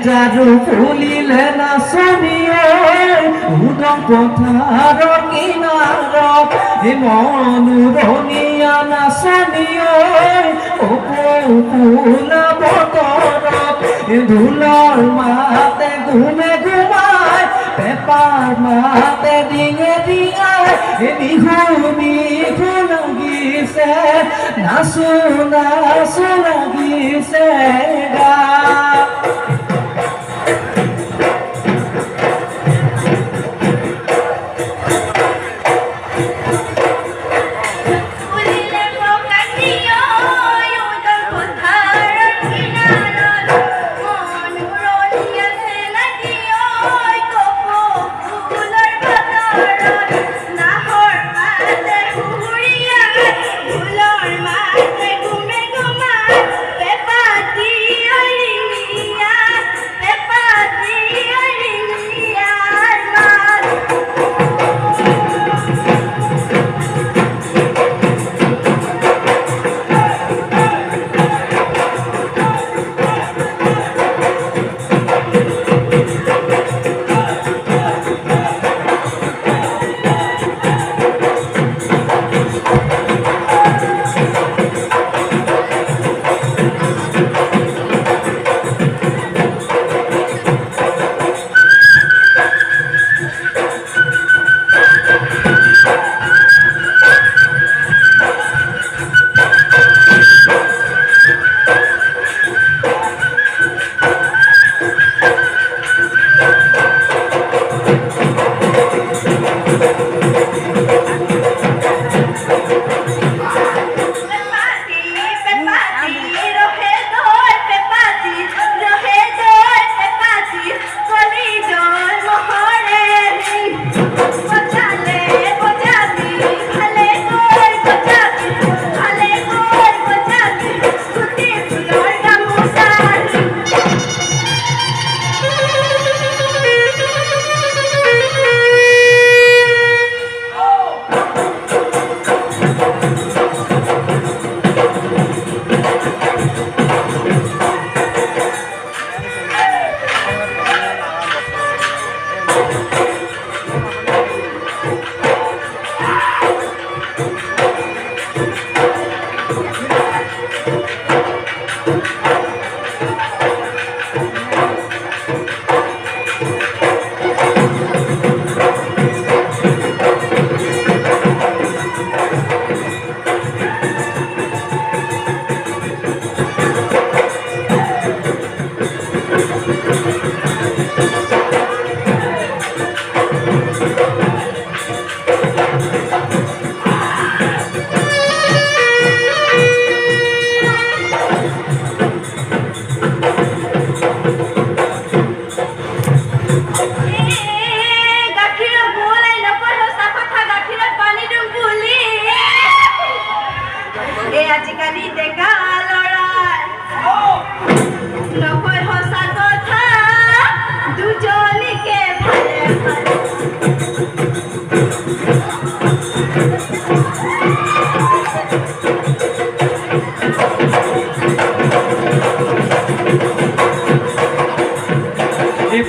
যাদু ফুলিলে নাচনিয়ে উদং পথাৰৰ কিনাৰত মনোৰমীয়া নাচনিয়ে ফুলা বতৰত ঢোলৰ মাতে ঘুমে ঘুমাই পেপাৰ মাতে ডিঙে ডিঙাই বিহু বিহু লাগিছে নাচো নাচো লাগিছে গা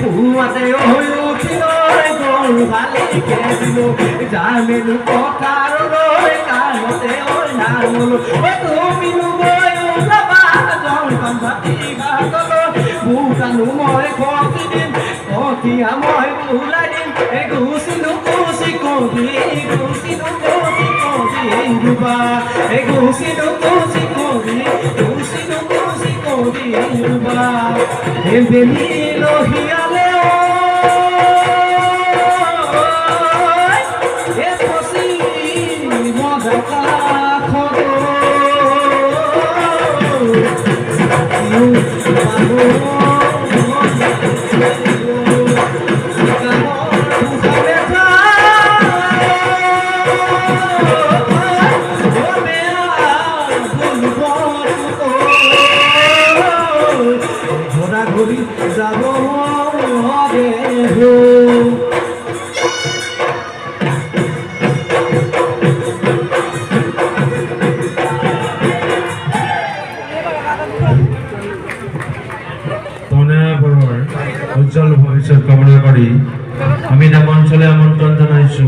পুয়াতে ওই উঠিলই গরু বালিকে দিল জামিনু পথার রই কানতে ওই নামল তুমি নুবই উলাবা জঙ্গল ভাতি গাতল বুকানু মই খতি দিন খতিয়া মই উলাই দিন গুছিনু কুছি কবি গুছিনু কুছি কবি রুবা গুছিনু কুছি কবি গুছিনু কুছি কবি রুবা বেলি লোহিয়ালে ঘূৰি যাব গে উজ্জ্বল ভবিষ্যৎ কামনা কৰি আমি নাম অঞ্চলে আমন্ত্ৰণ জনাইছো।